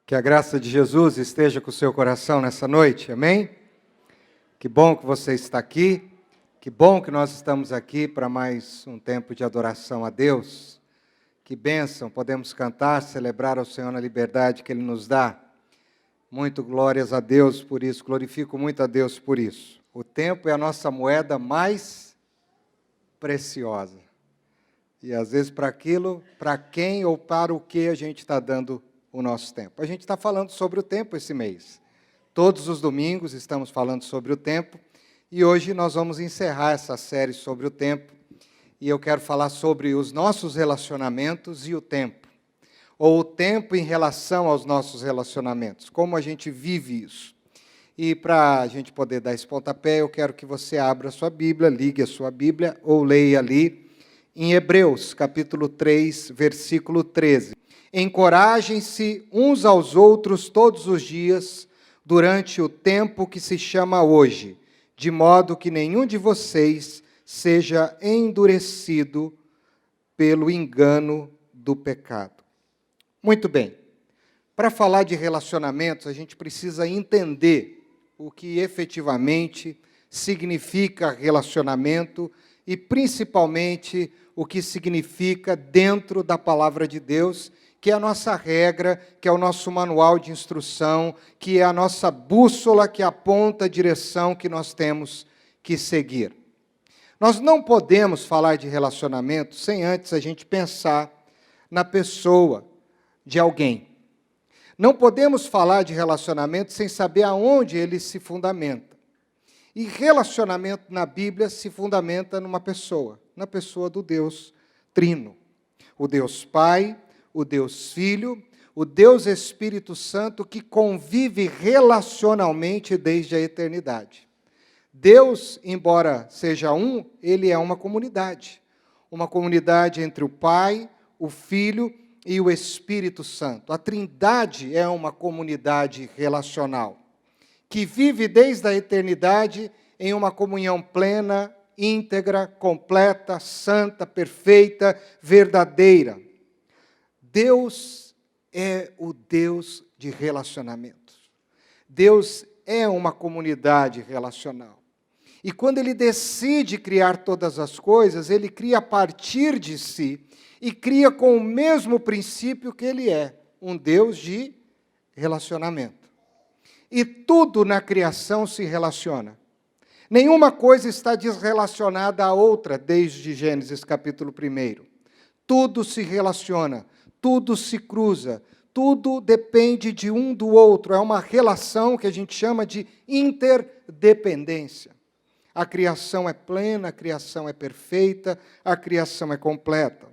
Que a graça de Jesus esteja com o seu coração nessa noite, amém? Que bom que você está aqui, que bom que nós estamos aqui para mais um tempo de adoração a Deus. Que bênção, podemos cantar, celebrar ao Senhor na liberdade que Ele nos dá. Muito glórias a Deus por isso, glorifico muito a Deus por isso. O tempo é a nossa moeda mais preciosa. E às vezes para aquilo, para quem ou para o que a gente está dando o nosso tempo. A gente está falando sobre o tempo esse mês. Todos os domingos estamos falando sobre o tempo e hoje nós vamos encerrar essa série sobre o tempo e eu quero falar sobre os nossos relacionamentos e o tempo, ou o tempo em relação aos nossos relacionamentos, como a gente vive isso. E para a gente poder dar esse pontapé, eu quero que você abra a sua Bíblia, ligue a sua Bíblia ou leia ali em Hebreus, capítulo 3, versículo 13. Encorajem-se uns aos outros todos os dias, durante o tempo que se chama hoje, de modo que nenhum de vocês seja endurecido pelo engano do pecado. Muito bem. Para falar de relacionamentos, a gente precisa entender o que efetivamente significa relacionamento e, principalmente, o que significa dentro da palavra de Deus, que é a nossa regra, que é o nosso manual de instrução, que é a nossa bússola que aponta a direção que nós temos que seguir. Nós não podemos falar de relacionamento sem antes a gente pensar na pessoa de alguém. Não podemos falar de relacionamento sem saber aonde ele se fundamenta. E relacionamento na Bíblia se fundamenta numa pessoa, na pessoa do Deus Trino. O Deus Pai, o Deus Filho, o Deus Espírito Santo, que convive relacionalmente desde a eternidade. Deus, embora seja um, ele é uma comunidade entre o Pai, o Filho e o Espírito Santo. A Trindade é uma comunidade relacional, que vive desde a eternidade em uma comunhão plena, íntegra, completa, santa, perfeita, verdadeira. Deus é o Deus de relacionamentos. Deus é uma comunidade relacional. E quando Ele decide criar todas as coisas, Ele cria a partir de si e cria com o mesmo princípio que Ele é, um Deus de relacionamento. E tudo na criação se relaciona. Nenhuma coisa está desrelacionada à outra, desde Gênesis capítulo 1. Tudo se relaciona. Tudo se cruza, tudo depende de um do outro, é uma relação que a gente chama de interdependência. A criação é plena, a criação é perfeita, a criação é completa.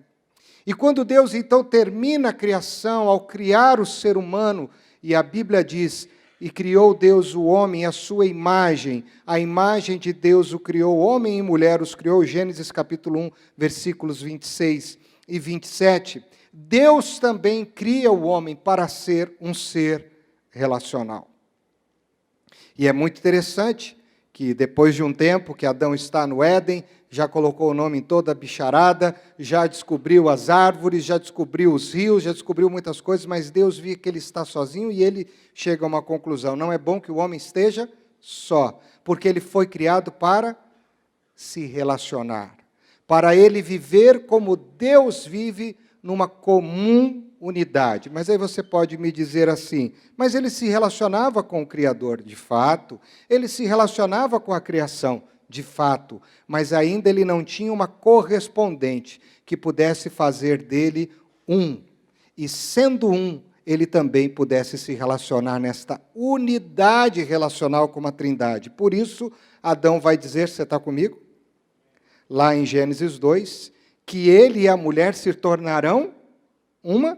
E quando Deus então termina a criação, ao criar o ser humano, e a Bíblia diz, e criou Deus o homem à sua imagem, a imagem de Deus o criou, homem e mulher os criou, Gênesis capítulo 1, versículos 26 e 27, Deus também cria o homem para ser um ser relacional. E é muito interessante que depois de um tempo que Adão está no Éden, já colocou o nome em toda a bicharada, já descobriu as árvores, já descobriu os rios, já descobriu muitas coisas, mas Deus via que ele está sozinho e ele chega a uma conclusão. Não é bom que o homem esteja só, porque ele foi criado para se relacionar, para ele viver como Deus vive numa comum unidade. Mas aí você pode me dizer assim, mas ele se relacionava com o Criador, de fato, ele se relacionava com a criação, de fato, mas ainda ele não tinha uma correspondente que pudesse fazer dele um. E sendo um, ele também pudesse se relacionar nesta unidade relacional com a Trindade. Por isso, Adão vai dizer, você está comigo? Lá em Gênesis 2, que ele e a mulher se tornarão uma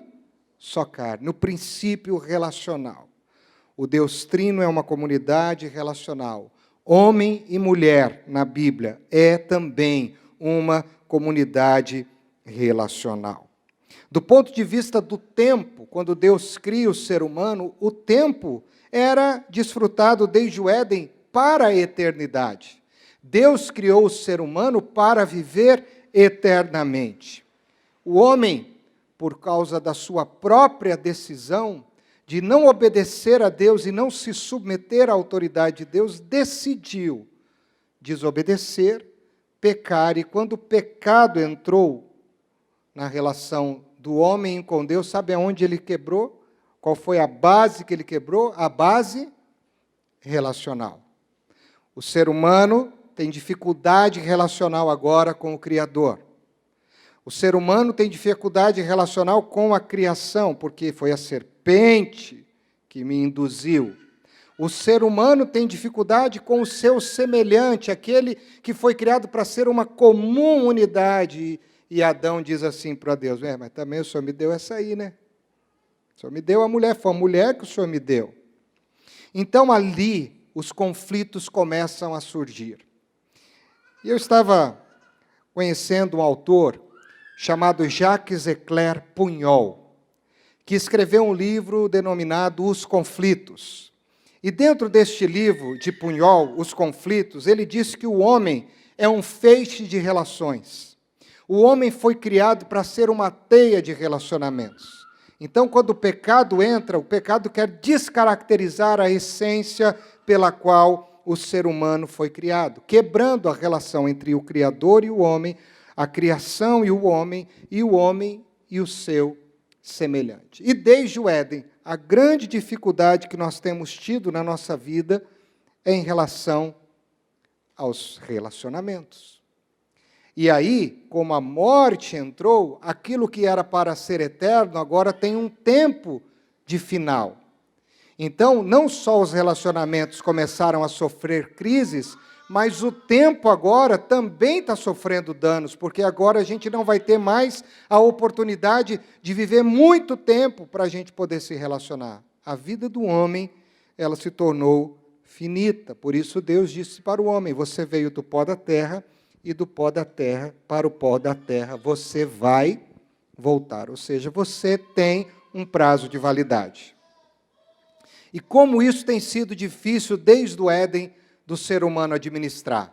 só carne, no princípio relacional. O Deus Trino é uma comunidade relacional. Homem e mulher, na Bíblia, é também uma comunidade relacional. Do ponto de vista do tempo, quando Deus cria o ser humano, o tempo era desfrutado desde o Éden para a eternidade. Deus criou o ser humano para viver eternamente. O homem, por causa da sua própria decisão, de não obedecer a Deus e não se submeter à autoridade de Deus, decidiu desobedecer, pecar, e quando o pecado entrou na relação do homem com Deus, sabe aonde ele quebrou? Qual foi a base que ele quebrou? A base relacional. O ser humano tem dificuldade relacional agora com o Criador. O ser humano tem dificuldade relacional com a criação, porque foi a serpente que me induziu. O ser humano tem dificuldade com o seu semelhante, aquele que foi criado para ser uma comum unidade. E Adão diz assim para Deus, mas também o Senhor me deu essa aí, né? O Senhor me deu a mulher, foi a mulher que o Senhor me deu. Então, ali, os conflitos começam a surgir. E eu estava conhecendo um autor chamado Jacques Eclair Pugnol, que escreveu um livro denominado Os Conflitos. E dentro deste livro de Pugnol, Os Conflitos, ele diz que o homem é um feixe de relações. O homem foi criado para ser uma teia de relacionamentos. Então, quando o pecado entra, o pecado quer descaracterizar a essência pela qual o ser humano foi criado, quebrando a relação entre o Criador e o homem, a criação e o homem e o seu semelhante. E desde o Éden, a grande dificuldade que nós temos tido na nossa vida é em relação aos relacionamentos. E aí, como a morte entrou, aquilo que era para ser eterno agora tem um tempo de final. Então, não só os relacionamentos começaram a sofrer crises, mas o tempo agora também está sofrendo danos, porque agora a gente não vai ter mais a oportunidade de viver muito tempo para a gente poder se relacionar. A vida do homem, ela se tornou finita, por isso Deus disse para o homem, você veio do pó da terra, e do pó da terra para o pó da terra você vai voltar, ou seja, você tem um prazo de validade. E como isso tem sido difícil desde o Éden do ser humano administrar.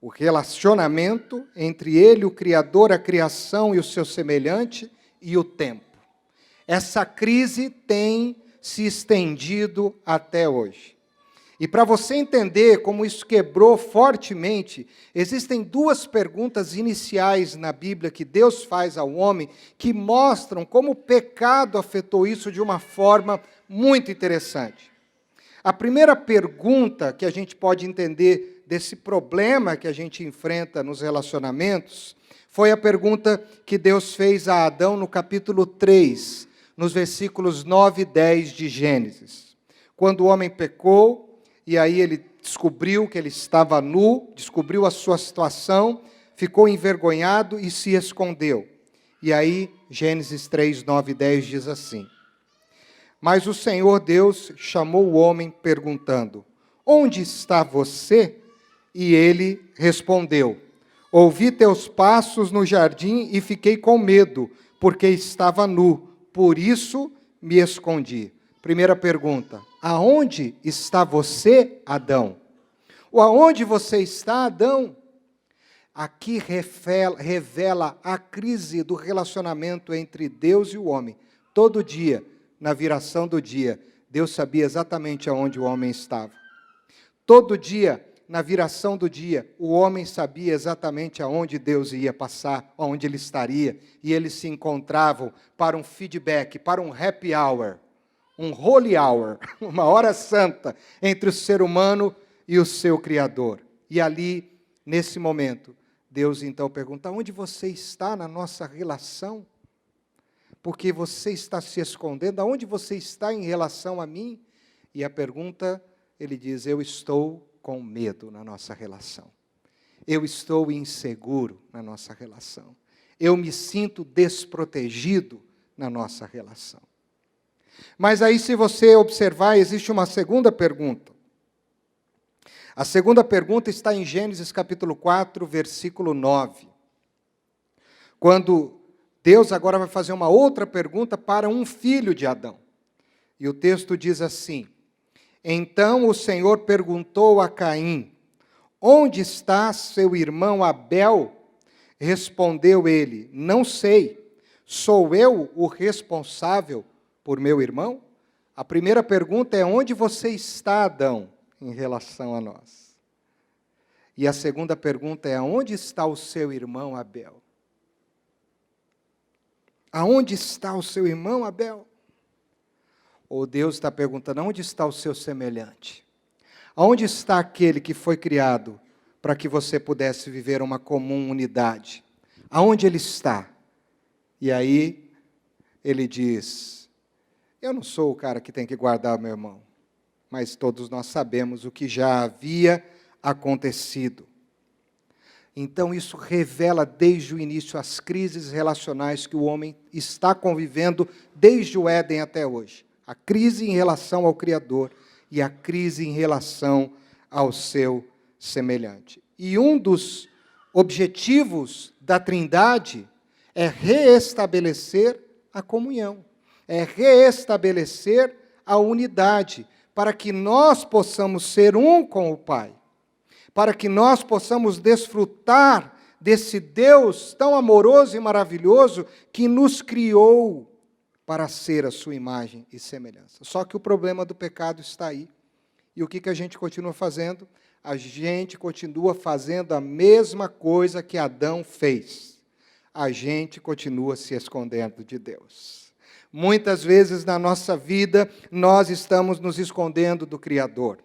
O relacionamento entre ele, o Criador, a criação e o seu semelhante, e o tempo. Essa crise tem se estendido até hoje. E para você entender como isso quebrou fortemente, existem duas perguntas iniciais na Bíblia que Deus faz ao homem, que mostram como o pecado afetou isso de uma forma muito interessante. A primeira pergunta que a gente pode entender desse problema que a gente enfrenta nos relacionamentos, foi a pergunta que Deus fez a Adão no capítulo 3, nos versículos 9 e 10 de Gênesis. Quando o homem pecou, e aí ele descobriu que ele estava nu, descobriu a sua situação, ficou envergonhado e se escondeu. E aí, Gênesis 3, 9 e 10 diz assim, mas o Senhor Deus chamou o homem perguntando, onde está você? E ele respondeu, ouvi teus passos no jardim e fiquei com medo, porque estava nu, por isso me escondi. Primeira pergunta, aonde está você, Adão? Ou aonde você está, Adão? Aqui revela a crise do relacionamento entre Deus e o homem. Todo dia, na viração do dia, Deus sabia exatamente aonde o homem estava. Todo dia, na viração do dia, o homem sabia exatamente aonde Deus ia passar, aonde ele estaria, e eles se encontravam para um feedback, para um happy hour, um holy hour, uma hora santa entre o ser humano e o seu Criador. E ali, nesse momento, Deus então pergunta, onde você está na nossa relação? Porque você está se escondendo, aonde você está em relação a mim? E a pergunta, ele diz, eu estou com medo na nossa relação. Eu estou inseguro na nossa relação. Eu me sinto desprotegido na nossa relação. Mas aí, se você observar, existe uma segunda pergunta. A segunda pergunta está em Gênesis capítulo 4, versículo 9. Quando Deus agora vai fazer uma outra pergunta para um filho de Adão. E o texto diz assim, então o Senhor perguntou a Caim, onde está seu irmão Abel? Respondeu ele, não sei, sou eu o responsável por meu irmão? A primeira pergunta é: onde você está, Adão, em relação a nós? E a segunda pergunta é: aonde está o seu irmão Abel? Aonde está o seu irmão Abel? Ou Deus está perguntando: aonde está o seu semelhante? Aonde está aquele que foi criado para que você pudesse viver uma comum unidade? Aonde ele está? E aí, ele diz: eu não sou o cara que tem que guardar o meu irmão, mas todos nós sabemos o que já havia acontecido. Então, isso revela desde o início as crises relacionais que o homem está convivendo desde o Éden até hoje. A crise em relação ao Criador e a crise em relação ao seu semelhante. E um dos objetivos da Trindade é reestabelecer a comunhão, é reestabelecer a unidade, para que nós possamos ser um com o Pai, para que nós possamos desfrutar desse Deus tão amoroso e maravilhoso que nos criou para ser a sua imagem e semelhança. Só que o problema do pecado está aí. E o que a gente continua fazendo? A gente continua fazendo a mesma coisa que Adão fez. A gente continua se escondendo de Deus. Muitas vezes na nossa vida, nós estamos nos escondendo do Criador.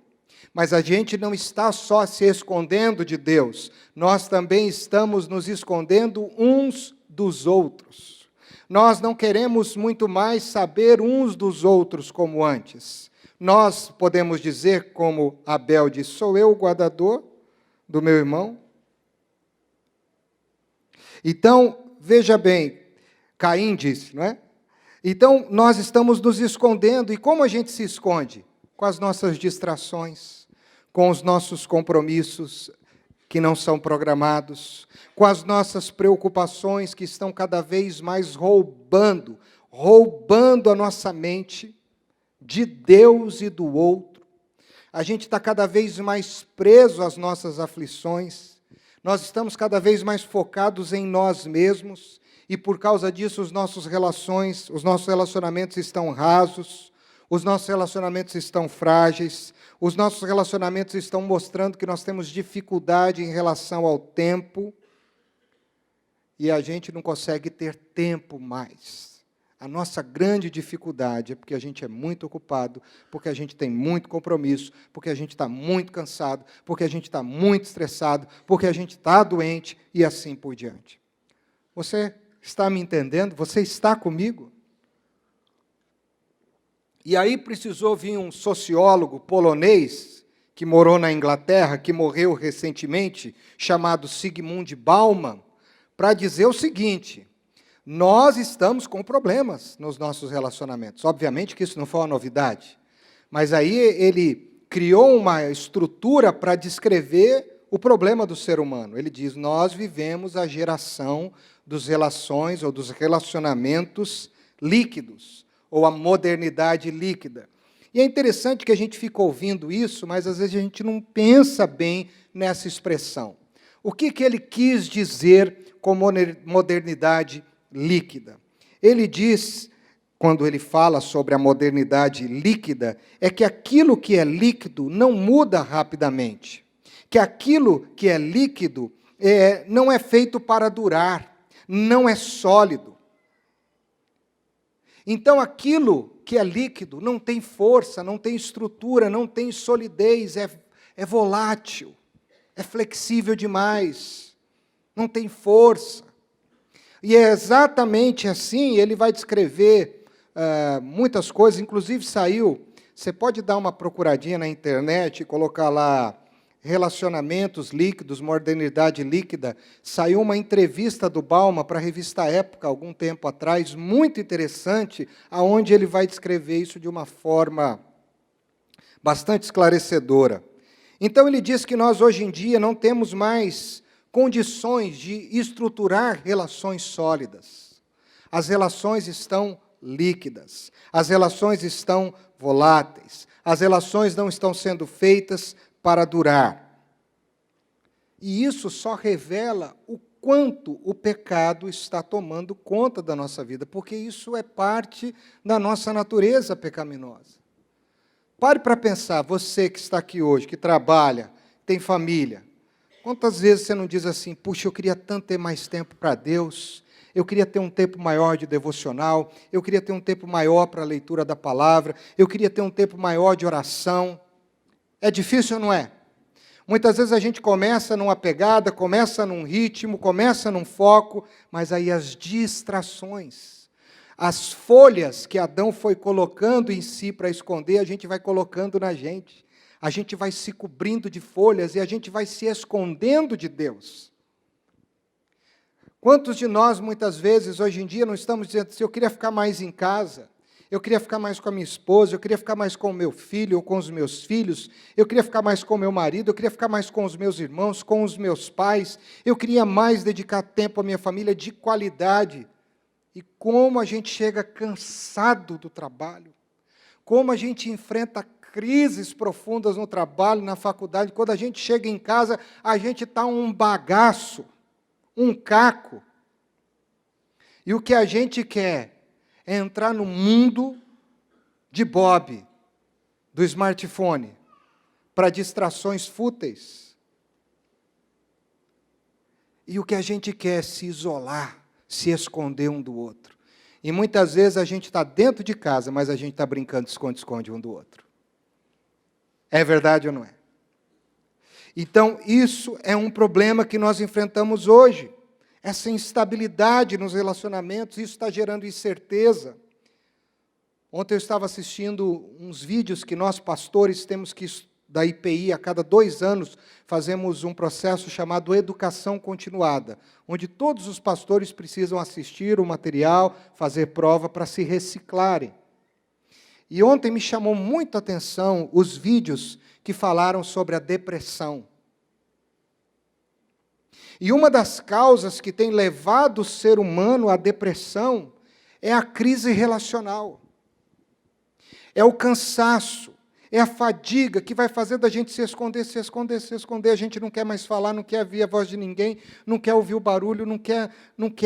Mas a gente não está só se escondendo de Deus, nós também estamos nos escondendo uns dos outros. Nós não queremos muito mais saber uns dos outros como antes. Nós podemos dizer, como Abel disse: sou eu o guardador do meu irmão? Então, veja bem, Caim disse, não é? Então, nós estamos nos escondendo. E como a gente se esconde? Com as nossas distrações, com os nossos compromissos que não são programados, com as nossas preocupações que estão cada vez mais roubando a nossa mente de Deus e do outro. A gente está cada vez mais preso às nossas aflições, nós estamos cada vez mais focados em nós mesmos, e por causa disso os nossos relacionamentos estão rasos, os nossos relacionamentos estão frágeis, os nossos relacionamentos estão mostrando que nós temos dificuldade em relação ao tempo, e a gente não consegue ter tempo mais. A nossa grande dificuldade é porque a gente é muito ocupado, porque a gente tem muito compromisso, porque a gente está muito cansado, porque a gente está muito estressado, porque a gente está doente e assim por diante. Você está me entendendo? Você está comigo? E aí precisou vir um sociólogo polonês, que morou na Inglaterra, que morreu recentemente, chamado Zygmunt Bauman, para dizer o seguinte: nós estamos com problemas nos nossos relacionamentos. Obviamente que isso não foi uma novidade, mas aí ele criou uma estrutura para descrever o problema do ser humano. Ele diz: nós vivemos a geração dos relacionamentos líquidos, ou a modernidade líquida. E é interessante que a gente fica ouvindo isso, mas às vezes a gente não pensa bem nessa expressão. O que ele quis dizer com modernidade líquida? Ele diz, quando ele fala sobre a modernidade líquida, é que aquilo que é líquido não muda rapidamente, que aquilo que é líquido não é feito para durar, não é sólido. Então, aquilo que é líquido não tem força, não tem estrutura, não tem solidez, é volátil, é flexível demais, não tem força. E é exatamente assim, ele vai descrever muitas coisas, inclusive saiu, você pode dar uma procuradinha na internet e colocar lá relacionamentos líquidos, modernidade líquida. Saiu uma entrevista do Bauman para a revista Época, algum tempo atrás, muito interessante, onde ele vai descrever isso de uma forma bastante esclarecedora. Então, ele diz que nós, hoje em dia, não temos mais condições de estruturar relações sólidas. As relações estão líquidas, as relações estão voláteis, as relações não estão sendo feitas para durar. E isso só revela o quanto o pecado está tomando conta da nossa vida, porque isso é parte da nossa natureza pecaminosa. Pare para pensar, você que está aqui hoje, que trabalha, tem família, quantas vezes você não diz assim, puxa, eu queria tanto ter mais tempo para Deus, eu queria ter um tempo maior de devocional, eu queria ter um tempo maior para a leitura da palavra, eu queria ter um tempo maior de oração. É difícil ou não é? Muitas vezes a gente começa numa pegada, começa num ritmo, começa num foco, mas aí as distrações, as folhas que Adão foi colocando em si para esconder, a gente vai colocando na gente. A gente vai se cobrindo de folhas e a gente vai se escondendo de Deus. Quantos de nós, muitas vezes, hoje em dia, não estamos dizendo assim, eu queria ficar mais em casa, eu queria ficar mais com a minha esposa, eu queria ficar mais com o meu filho ou com os meus filhos, eu queria ficar mais com o meu marido, eu queria ficar mais com os meus irmãos, com os meus pais, eu queria mais dedicar tempo à minha família de qualidade. E como a gente chega cansado do trabalho, como a gente enfrenta crises profundas no trabalho, na faculdade, quando a gente chega em casa, a gente está um bagaço, um caco. E o que a gente quer é entrar no mundo de Bob, do smartphone, para distrações fúteis. E o que a gente quer é se isolar, se esconder um do outro. E muitas vezes a gente está dentro de casa, mas a gente está brincando de esconde-esconde um do outro. É verdade ou não é? Então, isso é um problema que nós enfrentamos hoje. Essa instabilidade nos relacionamentos, isso está gerando incerteza. Ontem eu estava assistindo uns vídeos que nós, pastores, temos que, da IPI, a cada 2 anos, fazemos um processo chamado Educação Continuada, onde todos os pastores precisam assistir o material, fazer prova para se reciclarem. E ontem me chamou muito a atenção os vídeos que falaram sobre a depressão. E uma das causas que tem levado o ser humano à depressão é a crise relacional. É o cansaço, é a fadiga que vai fazendo a gente se esconder, se esconder, se esconder. A gente não quer mais falar, não quer ouvir a voz de ninguém, não quer ouvir o barulho, não quer,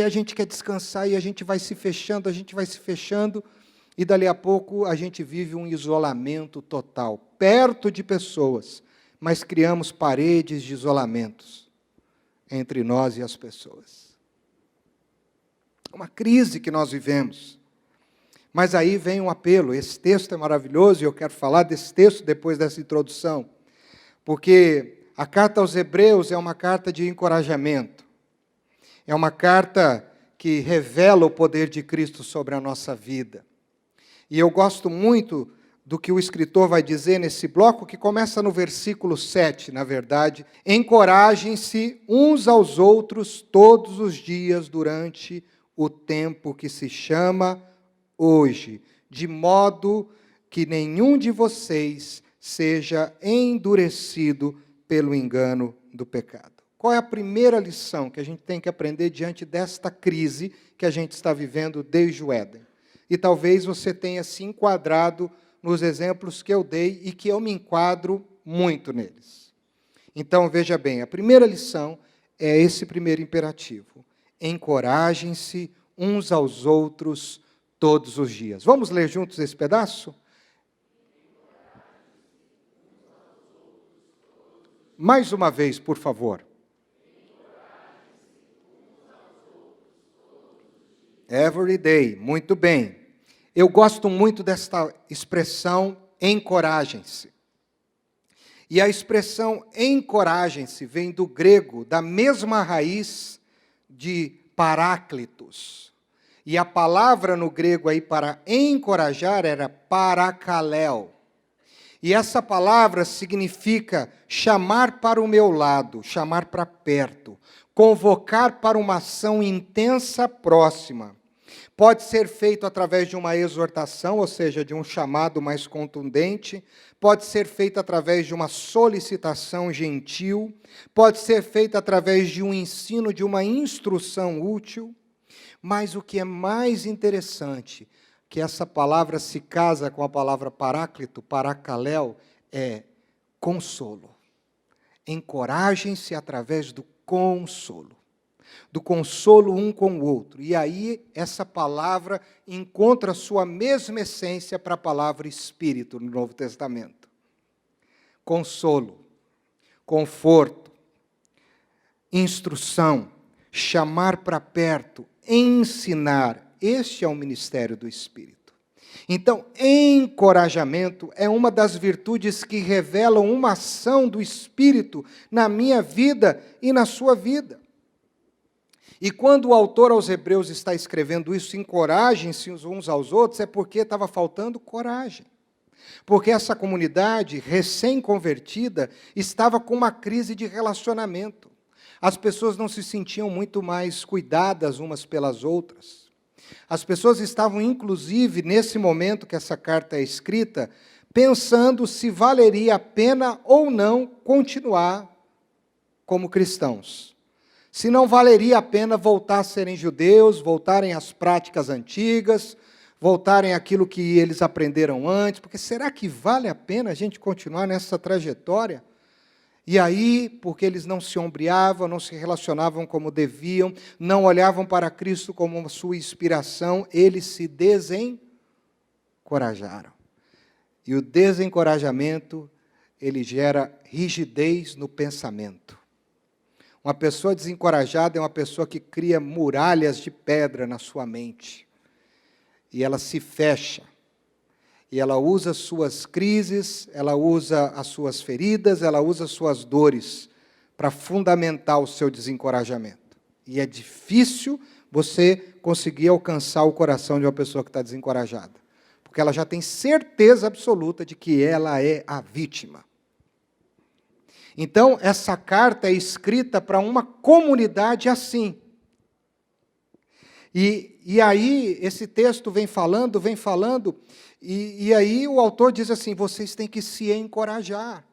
a gente quer descansar e a gente vai se fechando, e dali a pouco a gente vive um isolamento total, perto de pessoas, mas criamos paredes de isolamentos entre nós e as pessoas. Uma crise que nós vivemos. Mas aí vem um apelo, esse texto é maravilhoso, e eu quero falar desse texto depois dessa introdução, porque a carta aos Hebreus é uma carta de encorajamento, é uma carta que revela o poder de Cristo sobre a nossa vida. E eu gosto muito do que o escritor vai dizer nesse bloco, que começa no versículo 7, na verdade. Encorajem-se uns aos outros todos os dias durante o tempo que se chama hoje, de modo que nenhum de vocês seja endurecido pelo engano do pecado. Qual é a primeira lição que a gente tem que aprender diante desta crise que a gente está vivendo desde o Éden? E talvez você tenha se enquadrado nos exemplos que eu dei e que eu me enquadro muito neles. Então, veja bem, a primeira lição é esse primeiro imperativo. Encorajem-se uns aos outros todos os dias. Vamos ler juntos esse pedaço? Mais uma vez, por favor. Every day, muito bem. Eu gosto muito desta expressão, encorajem-se. E a expressão encorajem-se vem do grego, da mesma raiz de paráclitos. E a palavra no grego aí para encorajar era parakaleo. E essa palavra significa chamar para o meu lado, chamar para perto, convocar para uma ação intensa próxima. Pode ser feito através de uma exortação, ou seja, de um chamado mais contundente. Pode ser feito através de uma solicitação gentil. Pode ser feito através de um ensino, de uma instrução útil. Mas o que é mais interessante, que essa palavra se casa com a palavra paráclito, parakaleo, é consolo. Encorajem-se através do consolo. do consolo um com o outro. E aí essa palavra encontra a sua mesma essência para a palavra Espírito no Novo Testamento. Consolo, conforto, instrução, chamar para perto, ensinar. Este é o ministério do Espírito. Então, encorajamento é uma das virtudes que revelam uma ação do Espírito na minha vida e na sua vida. E quando o autor aos Hebreus está escrevendo isso, encorajem-se uns aos outros, é porque estava faltando coragem. Porque essa comunidade recém-convertida estava com uma crise de relacionamento. As pessoas não se sentiam muito mais cuidadas umas pelas outras. As pessoas estavam, inclusive, nesse momento que essa carta é escrita, pensando se valeria a pena ou não continuar como cristãos. Se não valeria a pena voltar a serem judeus, voltarem às práticas antigas, voltarem àquilo que eles aprenderam antes, porque será que vale a pena a gente continuar nessa trajetória? E aí, porque eles não se ombreavam, não se relacionavam como deviam, não olhavam para Cristo como sua inspiração, eles se desencorajaram. E o desencorajamento, ele gera rigidez no pensamento. Uma pessoa desencorajada é uma pessoa que cria muralhas de pedra na sua mente. E ela se fecha. E ela usa suas crises, ela usa as suas feridas, ela usa as suas dores para fundamentar o seu desencorajamento. E é difícil você conseguir alcançar o coração de uma pessoa que está desencorajada. Porque ela já tem certeza absoluta de que ela é a vítima. Então, essa carta é escrita para uma comunidade assim. E aí, esse texto vem falando, e aí o autor diz assim, vocês têm que se encorajar.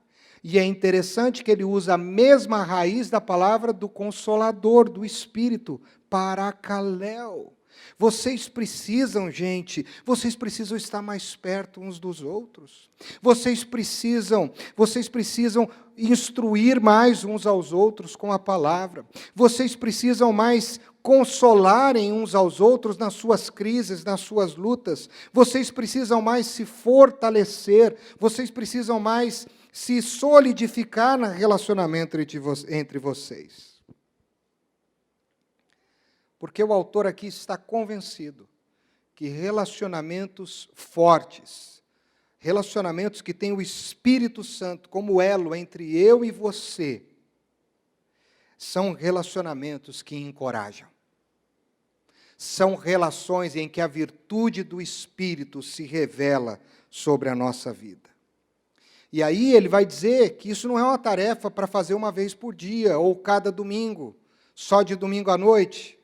E é interessante que ele usa a mesma raiz da palavra do Consolador, do Espírito, Paracaléu. Vocês precisam, gente, vocês precisam estar mais perto uns dos outros. Vocês precisam instruir mais uns aos outros com a palavra. Vocês precisam mais consolarem uns aos outros nas suas crises, nas suas lutas. Vocês precisam mais se fortalecer. Vocês precisam mais se solidificar no relacionamento entre vocês. Porque o autor aqui está convencido que relacionamentos fortes, relacionamentos que têm o Espírito Santo como elo entre eu e você, são relacionamentos que encorajam. São relações em que a virtude do Espírito se revela sobre a nossa vida. E aí ele vai dizer que isso não é uma tarefa para fazer uma vez por dia, ou cada domingo, só de domingo à noite.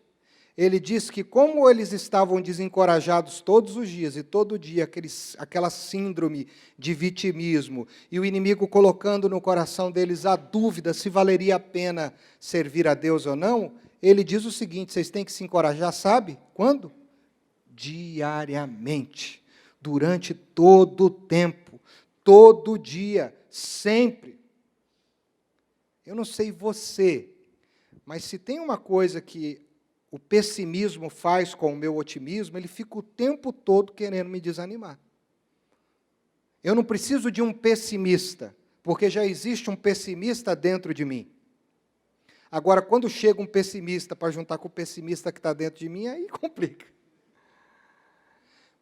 Ele diz que como eles estavam desencorajados todos os dias, e todo dia aquela síndrome de vitimismo, e o inimigo colocando no coração deles a dúvida se valeria a pena servir a Deus ou não, ele diz o seguinte, vocês têm que se encorajar, sabe? Quando? Diariamente, durante todo o tempo, todo dia, sempre. Eu não sei você, mas se tem uma coisa que o pessimismo faz com o meu otimismo, ele fica o tempo todo querendo me desanimar. Eu não preciso de um pessimista, porque já existe um pessimista dentro de mim. Agora, quando chega um pessimista para juntar com o pessimista que está dentro de mim, aí complica.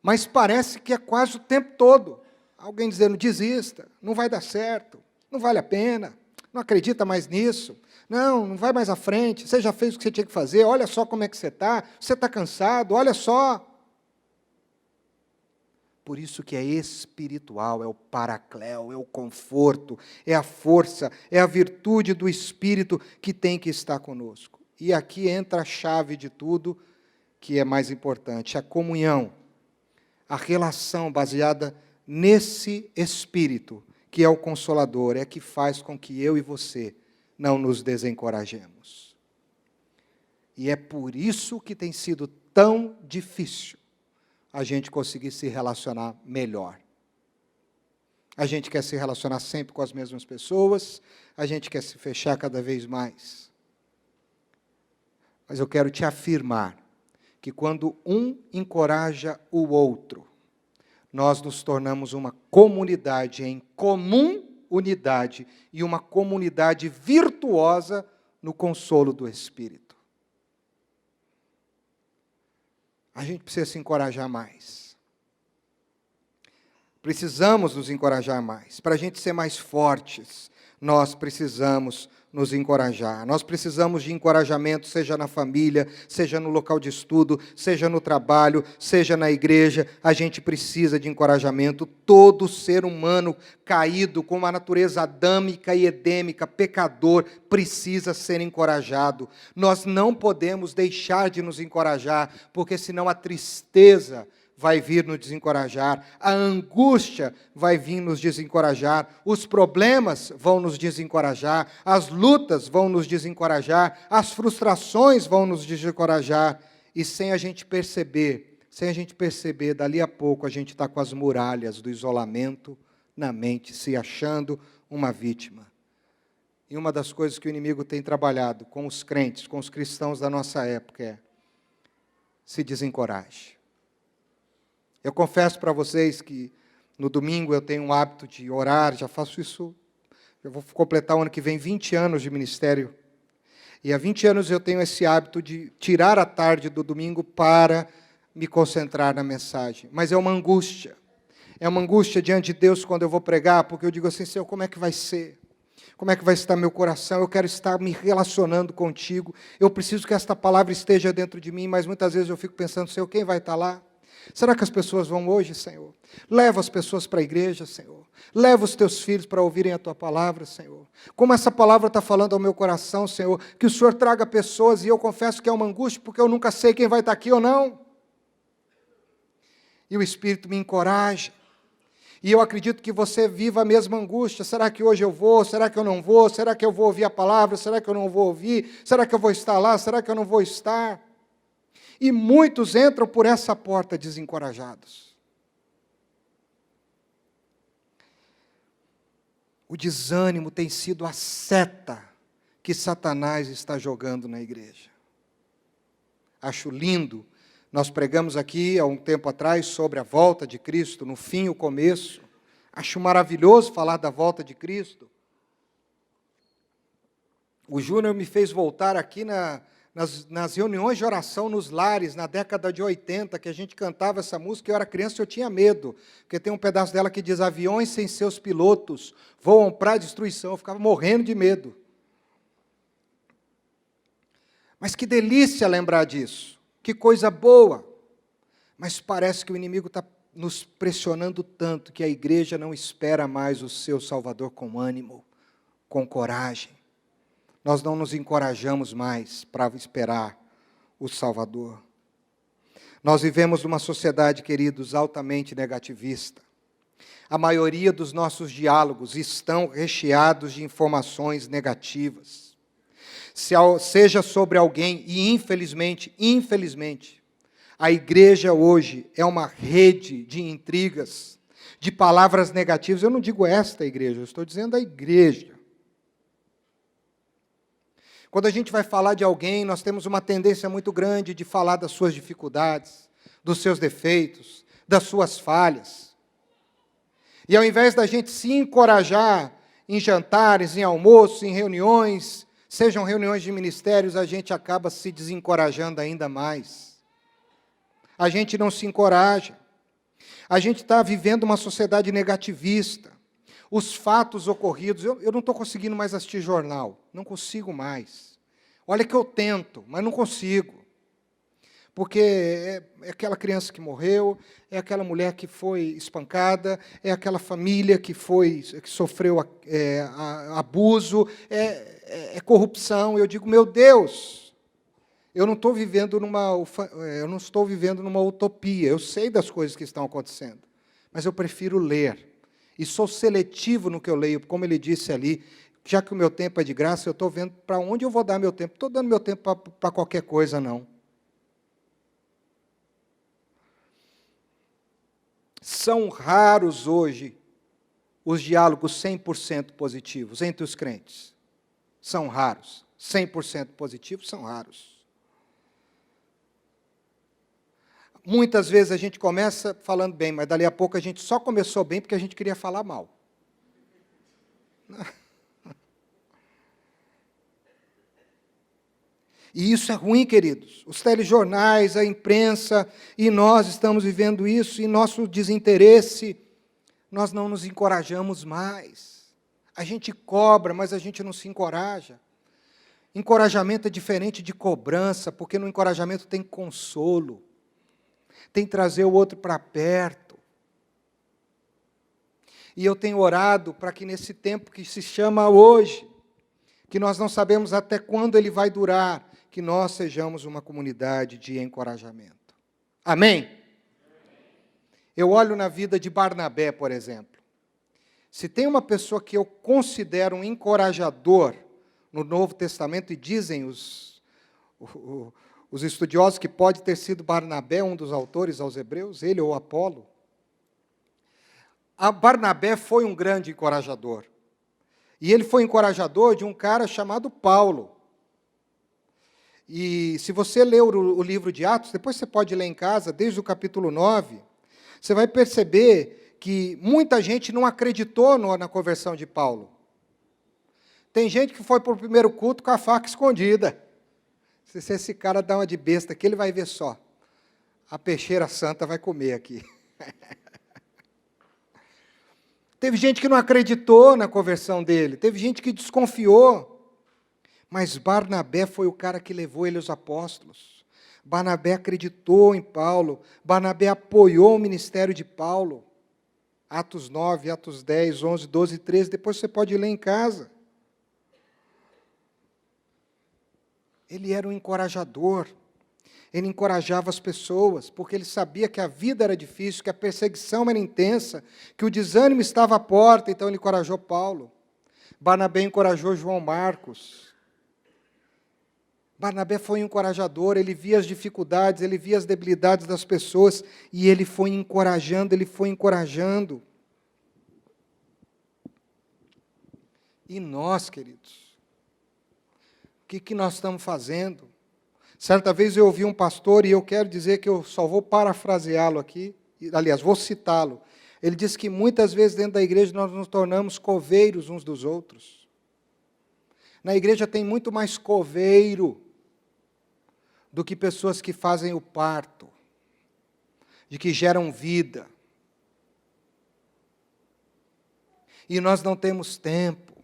Mas parece que é quase o tempo todo. Alguém dizendo, desista, não vai dar certo, não vale a pena, não acredita mais nisso. Não vai mais à frente, você já fez o que você tinha que fazer, olha só como é que você está cansado, olha só. Por isso que é espiritual, é o paracléu, é o conforto, é a força, é a virtude do Espírito que tem que estar conosco. E aqui entra a chave de tudo, que é mais importante, a comunhão, a relação baseada nesse Espírito, que é o Consolador, é que faz com que eu e você não nos desencorajemos. E é por isso que tem sido tão difícil a gente conseguir se relacionar melhor. A gente quer se relacionar sempre com as mesmas pessoas, a gente quer se fechar cada vez mais. Mas eu quero te afirmar que quando um encoraja o outro, nós nos tornamos uma comunidade em comum unidade e uma comunidade virtuosa no consolo do Espírito. A gente precisa se encorajar mais. Precisamos nos encorajar mais. Para a gente ser mais fortes, nós precisamos nos encorajar. Nós precisamos de encorajamento, seja na família, seja no local de estudo, seja no trabalho, seja na igreja. A gente precisa de encorajamento. Todo ser humano caído, com uma natureza adâmica e edêmica, pecador, precisa ser encorajado. Nós não podemos deixar de nos encorajar, porque senão a tristeza vai vir nos desencorajar, a angústia vai vir nos desencorajar, os problemas vão nos desencorajar, as lutas vão nos desencorajar, as frustrações vão nos desencorajar, e sem a gente perceber, dali a pouco a gente está com as muralhas do isolamento na mente, se achando uma vítima. E uma das coisas que o inimigo tem trabalhado com os crentes, com os cristãos da nossa época é: se desencoraje. Eu confesso para vocês que no domingo eu tenho um hábito de orar, já faço isso, eu vou completar o ano que vem 20 anos de ministério. E há 20 anos eu tenho esse hábito de tirar a tarde do domingo para me concentrar na mensagem. Mas é uma angústia. É uma angústia diante de Deus quando eu vou pregar, porque eu digo assim: Senhor, como é que vai ser? Como é que vai estar meu coração? Eu quero estar me relacionando contigo. Eu preciso que esta palavra esteja dentro de mim, mas muitas vezes eu fico pensando: Senhor, quem vai estar lá? Será que as pessoas vão hoje, Senhor? Leva as pessoas para a igreja, Senhor. Leva os teus filhos para ouvirem a tua palavra, Senhor. Como essa palavra está falando ao meu coração, Senhor, que o Senhor traga pessoas, e eu confesso que é uma angústia, porque eu nunca sei quem vai estar aqui ou não. E o Espírito me encoraja. E eu acredito que você viva a mesma angústia. Será que hoje eu vou? Será que eu não vou? Será que eu vou ouvir a palavra? Será que eu não vou ouvir? Será que eu vou estar lá? Será que eu não vou estar? E muitos entram por essa porta desencorajados. O desânimo tem sido a seta que Satanás está jogando na igreja. Acho lindo. Nós pregamos aqui há um tempo atrás sobre a volta de Cristo, no fim e o começo. Acho maravilhoso falar da volta de Cristo. O Júnior me fez voltar aqui nas reuniões de oração nos lares, na década de 80, que a gente cantava essa música, eu era criança e eu tinha medo, porque tem um pedaço dela que diz: aviões sem seus pilotos voam para a destruição. Eu ficava morrendo de medo. Mas que delícia lembrar disso, que coisa boa. Mas parece que o inimigo está nos pressionando tanto que a igreja não espera mais o seu Salvador com ânimo, com coragem. Nós não nos encorajamos mais para esperar o Salvador. Nós vivemos numa sociedade, queridos, altamente negativista. A maioria dos nossos diálogos estão recheados de informações negativas. Seja sobre alguém, e infelizmente, a igreja hoje é uma rede de intrigas, de palavras negativas. Eu não digo esta igreja, eu estou dizendo a igreja. Quando a gente vai falar de alguém, nós temos uma tendência muito grande de falar das suas dificuldades, dos seus defeitos, das suas falhas. E ao invés da gente se encorajar em jantares, em almoços, em reuniões, sejam reuniões de ministérios, a gente acaba se desencorajando ainda mais. A gente não se encoraja. A gente está vivendo uma sociedade negativista. Os fatos ocorridos, eu não estou conseguindo mais assistir jornal, não consigo mais. Olha que eu tento, mas não consigo. Porque é aquela criança que morreu, é aquela mulher que foi espancada, é aquela família que sofreu abuso, é corrupção. Eu digo: meu Deus, eu não estou vivendo numa utopia, eu sei das coisas que estão acontecendo, mas eu prefiro ler. E sou seletivo no que eu leio, como ele disse ali, já que o meu tempo é de graça, eu estou vendo para onde eu vou dar meu tempo. Estou dando meu tempo para qualquer coisa, não. São raros hoje os diálogos 100% positivos entre os crentes. São raros. 100% positivos são raros. Muitas vezes a gente começa falando bem, mas dali a pouco a gente só começou bem porque a gente queria falar mal. E isso é ruim, queridos. Os telejornais, a imprensa, e nós estamos vivendo isso, e nosso desinteresse, nós não nos encorajamos mais. A gente cobra, mas a gente não se encoraja. Encorajamento é diferente de cobrança, porque no encorajamento tem consolo, tem trazer o outro para perto. E eu tenho orado para que nesse tempo que se chama hoje, que nós não sabemos até quando ele vai durar, que nós sejamos uma comunidade de encorajamento. Amém? Eu olho na vida de Barnabé, por exemplo. Se tem uma pessoa que eu considero um encorajador no Novo Testamento, e dizem os estudiosos que pode ter sido Barnabé, um dos autores aos Hebreus, ele ou Apolo. Barnabé foi um grande encorajador. E ele foi encorajador de um cara chamado Paulo. E se você ler o livro de Atos, depois você pode ler em casa, desde o capítulo 9, você vai perceber que muita gente não acreditou na conversão de Paulo. Tem gente que foi para o primeiro culto com a faca escondida. Se esse cara dá uma de besta aqui, ele vai ver só. A peixeira santa vai comer aqui. Teve gente que não acreditou na conversão dele, teve gente que desconfiou. Mas Barnabé foi o cara que levou ele aos apóstolos. Barnabé acreditou em Paulo. Barnabé apoiou o ministério de Paulo. Atos 9, Atos 10, 11, 12 e 13. Depois você pode ler em casa. Ele era um encorajador. Ele encorajava as pessoas, porque ele sabia que a vida era difícil, que a perseguição era intensa, que o desânimo estava à porta, então ele encorajou Paulo. Barnabé encorajou João Marcos. Barnabé foi um encorajador, ele via as dificuldades, ele via as debilidades das pessoas, e ele foi encorajando, ele foi encorajando. E nós, queridos, o que nós estamos fazendo? Certa vez eu ouvi um pastor, e eu quero dizer que eu só vou parafraseá-lo aqui, aliás, vou citá-lo. Ele disse que muitas vezes dentro da igreja nós nos tornamos coveiros uns dos outros. Na igreja tem muito mais coveiro do que pessoas que fazem o parto, de que geram vida. E nós não temos tempo.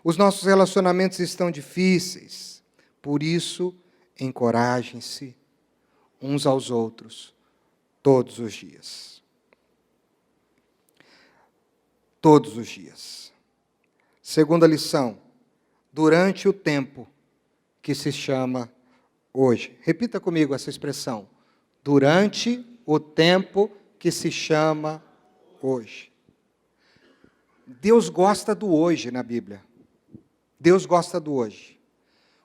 Os nossos relacionamentos estão difíceis. Por isso, encorajem-se uns aos outros todos os dias. Todos os dias. Segunda lição, durante o tempo que se chama hoje. Repita comigo essa expressão. Durante o tempo que se chama hoje. Deus gosta do hoje na Bíblia. Deus gosta do hoje.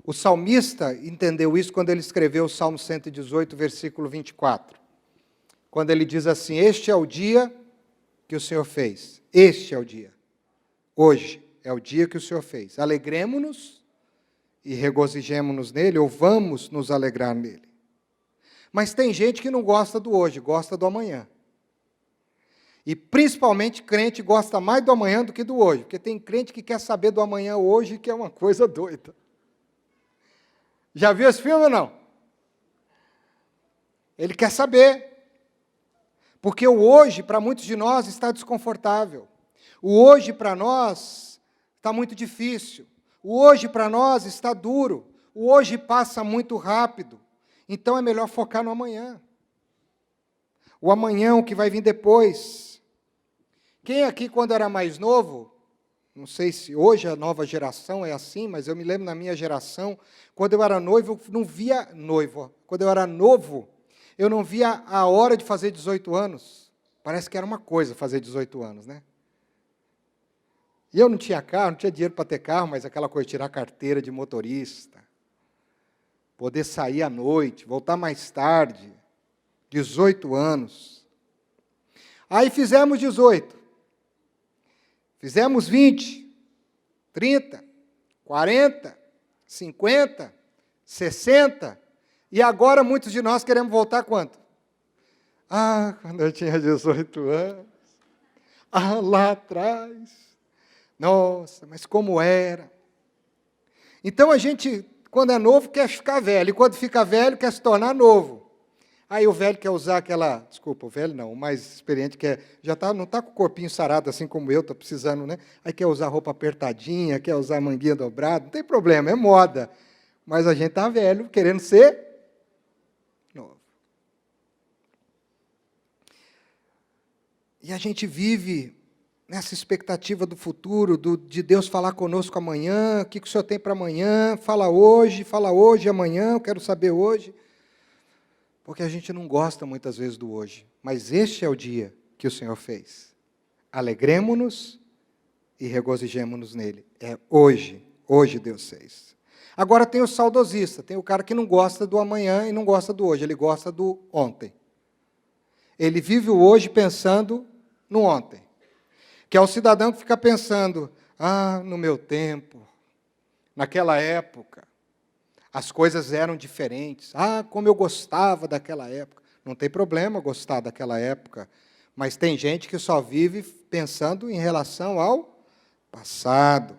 O salmista entendeu isso quando ele escreveu o Salmo 118, versículo 24. Quando ele diz assim, este é o dia que o Senhor fez. Este é o dia. Hoje é o dia que o Senhor fez. Alegremo-nos e regozijemo-nos nele, ou vamos nos alegrar nele. Mas tem gente que não gosta do hoje, gosta do amanhã. E principalmente crente gosta mais do amanhã do que do hoje, porque tem crente que quer saber do amanhã hoje, que é uma coisa doida. Já viu esse filme ou não? Ele quer saber. Porque o hoje, para muitos de nós, está desconfortável. O hoje, para nós, está muito difícil. O hoje para nós está duro, o hoje passa muito rápido, então é melhor focar no amanhã. O amanhã, o que vai vir depois. Quem aqui, quando era mais novo, não sei se hoje a nova geração é assim, mas eu me lembro na minha geração, quando eu era noivo, eu não via noivo. Quando eu era novo, eu não via a hora de fazer 18 anos. Parece que era uma coisa fazer 18 anos, né? E eu não tinha carro, não tinha dinheiro para ter carro, mas aquela coisa de tirar carteira de motorista, poder sair à noite, voltar mais tarde, 18 anos. Aí fizemos 18, fizemos 20, 30, 40, 50, 60, e agora muitos de nós queremos voltar quanto? Ah, quando eu tinha 18 anos. Ah, lá atrás. Nossa, mas como era. Então a gente, quando é novo, quer ficar velho. E quando fica velho, quer se tornar novo. Aí o velho quer usar aquela... Desculpa, o velho não, o mais experiente quer... não está com o corpinho sarado assim como eu, estou precisando, né? Aí quer usar roupa apertadinha, quer usar manguinha dobrada. Não tem problema, é moda. Mas a gente está velho, querendo ser novo. E a gente vive nessa expectativa do futuro, de Deus falar conosco amanhã, o que o Senhor tem para amanhã, fala hoje, amanhã, eu quero saber hoje. Porque a gente não gosta muitas vezes do hoje. Mas este é o dia que o Senhor fez. Alegremo-nos e regozijemo-nos nele. É hoje Deus fez. Agora tem o saudosista, tem o cara que não gosta do amanhã e não gosta do hoje, ele gosta do ontem. Ele vive o hoje pensando no ontem. Que é o cidadão que fica pensando, no meu tempo, naquela época, as coisas eram diferentes. Como eu gostava daquela época. Não tem problema gostar daquela época, mas tem gente que só vive pensando em relação ao passado.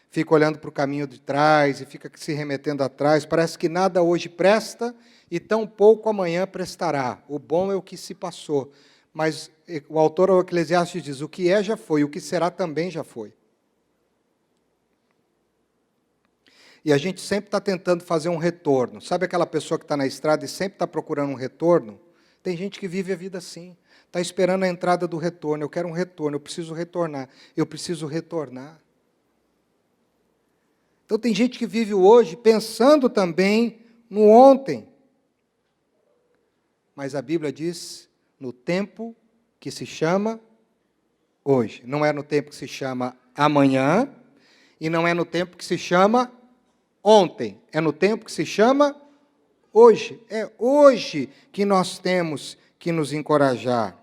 Fica olhando para o caminho de trás e fica se remetendo atrás. Parece que nada hoje presta e tão pouco amanhã prestará. O bom é o que se passou. Mas o autor ao Eclesiastes diz, o que é já foi, o que será também já foi. E a gente sempre está tentando fazer um retorno. Sabe aquela pessoa que está na estrada e sempre está procurando um retorno? Tem gente que vive a vida assim. Está esperando a entrada do retorno. Eu quero um retorno, eu preciso retornar. Eu preciso retornar. Então tem gente que vive o hoje pensando também no ontem. Mas a Bíblia diz, no tempo que se chama hoje. Não é no tempo que se chama amanhã, e não é no tempo que se chama ontem, é no tempo que se chama hoje. É hoje que nós temos que nos encorajar.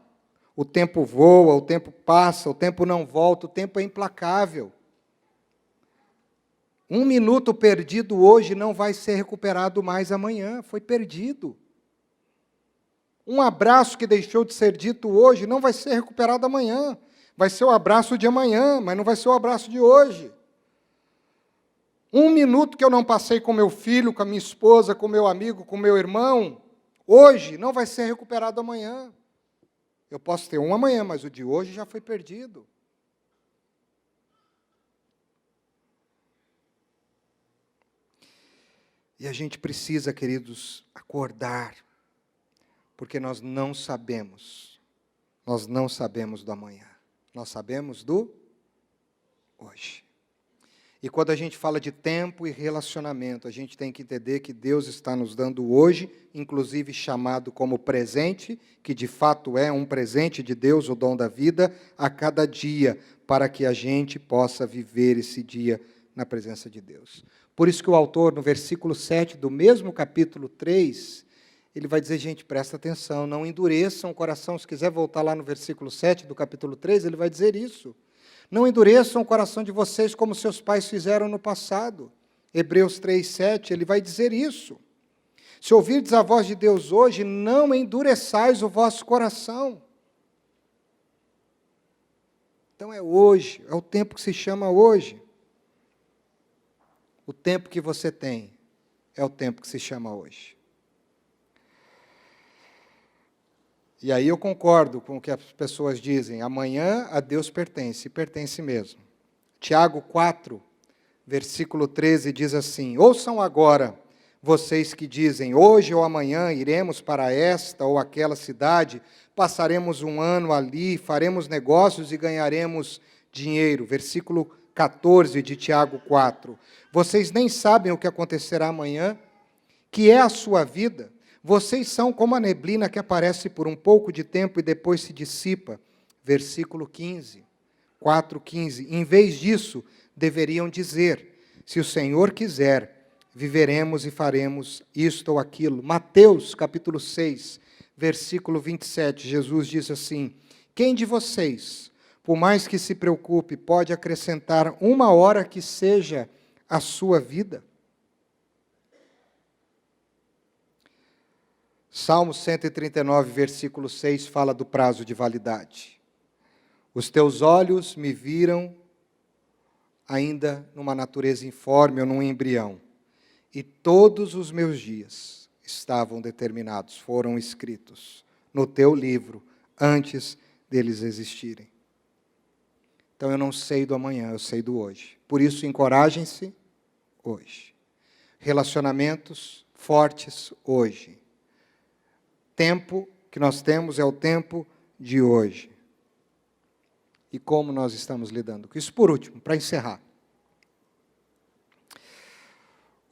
O tempo voa, o tempo passa, o tempo não volta, o tempo é implacável. 1 minuto perdido hoje não vai ser recuperado mais amanhã, foi perdido. Um abraço que deixou de ser dito hoje não vai ser recuperado amanhã. Vai ser o abraço de amanhã, mas não vai ser o abraço de hoje. 1 minuto que eu não passei com meu filho, com a minha esposa, com meu amigo, com meu irmão, hoje não vai ser recuperado amanhã. Eu posso ter um amanhã, mas o de hoje já foi perdido. E a gente precisa, queridos, acordar, porque nós não sabemos do amanhã, nós sabemos do hoje. E quando a gente fala de tempo e relacionamento, a gente tem que entender que Deus está nos dando hoje, inclusive chamado como presente, que de fato é um presente de Deus, o dom da vida, a cada dia, para que a gente possa viver esse dia na presença de Deus. Por isso que o autor, no versículo 7 do mesmo capítulo 3, ele vai dizer, gente, presta atenção, não endureçam o coração. Se quiser voltar lá no versículo 7 do capítulo 3, ele vai dizer isso. Não endureçam o coração de vocês como seus pais fizeram no passado. Hebreus 3:7, ele vai dizer isso. Se ouvirdes a voz de Deus hoje, não endureçais o vosso coração. Então é hoje, é o tempo que se chama hoje. O tempo que você tem é o tempo que se chama hoje. E aí eu concordo com o que as pessoas dizem, amanhã a Deus pertence, e pertence mesmo. Tiago 4, versículo 13 diz assim, ouçam agora, vocês que dizem, hoje ou amanhã iremos para esta ou aquela cidade, passaremos um ano ali, faremos negócios e ganharemos dinheiro. Versículo 14 de Tiago 4. Vocês nem sabem o que acontecerá amanhã, que é a sua vida. Vocês são como a neblina que aparece por um pouco de tempo e depois se dissipa. Versículo 15, 4:15. Em vez disso, deveriam dizer, se o Senhor quiser, viveremos e faremos isto ou aquilo. Mateus, capítulo 6, versículo 27, Jesus diz assim, quem de vocês, por mais que se preocupe, pode acrescentar 1 hora que seja a sua vida? Salmo 139, versículo 6, fala do prazo de validade. Os teus olhos me viram ainda numa natureza informe ou num embrião, e todos os meus dias estavam determinados, foram escritos no teu livro, antes deles existirem. Então eu não sei do amanhã, eu sei do hoje. Por isso, encorajem-se hoje. Relacionamentos fortes hoje. Tempo que nós temos é o tempo de hoje. E como nós estamos lidando com isso? Por último, para encerrar.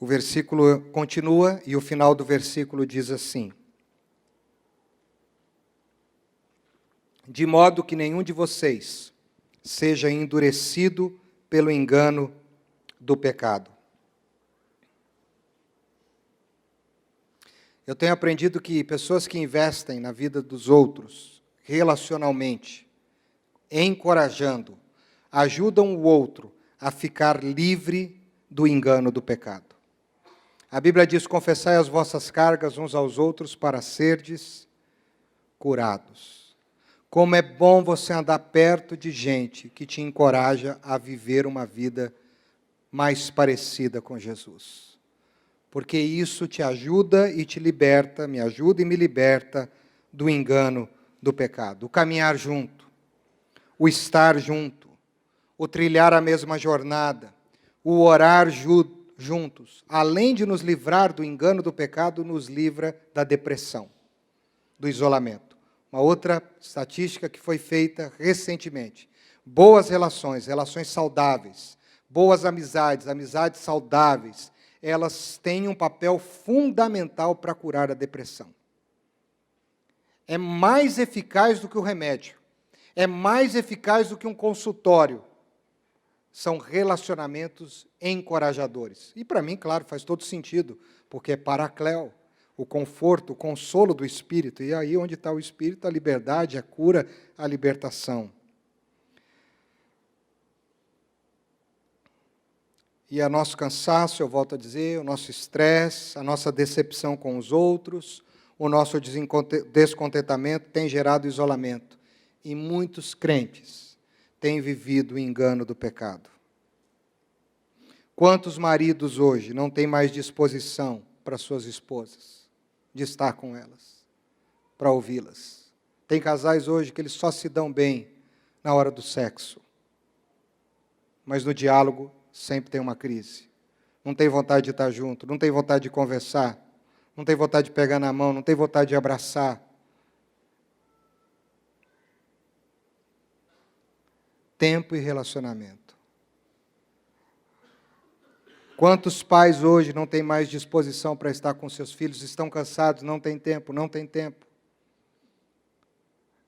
O versículo continua e o final do versículo diz assim: de modo que nenhum de vocês seja endurecido pelo engano do pecado. Eu tenho aprendido que pessoas que investem na vida dos outros, relacionalmente, encorajando, ajudam o outro a ficar livre do engano do pecado. A Bíblia diz: confessai as vossas cargas uns aos outros para serdes curados. Como é bom você andar perto de gente que te encoraja a viver uma vida mais parecida com Jesus. Porque isso te ajuda e te liberta, me ajuda e me liberta do engano do pecado. O caminhar junto, o estar junto, o trilhar a mesma jornada, o orar juntos, além de nos livrar do engano do pecado, nos livra da depressão, do isolamento. Uma outra estatística que foi feita recentemente: boas relações, relações saudáveis, boas amizades, amizades saudáveis, elas têm um papel fundamental para curar a depressão. É mais eficaz do que o remédio, é mais eficaz do que um consultório. São relacionamentos encorajadores. E para mim, claro, faz todo sentido, porque é paracléu, o conforto, o consolo do Espírito. E aí onde está o Espírito, a liberdade, a cura, a libertação. E o nosso cansaço, eu volto a dizer, o nosso estresse, a nossa decepção com os outros, o nosso descontentamento tem gerado isolamento. E muitos crentes têm vivido o engano do pecado. Quantos maridos hoje não têm mais disposição para suas esposas, de estar com elas, para ouvi-las? Tem casais hoje que eles só se dão bem na hora do sexo, mas no diálogo sempre tem uma crise. Não tem vontade de estar junto, não tem vontade de conversar, não tem vontade de pegar na mão, não tem vontade de abraçar. Tempo e relacionamento. Quantos pais hoje não têm mais disposição para estar com seus filhos, estão cansados, não têm tempo, não têm tempo.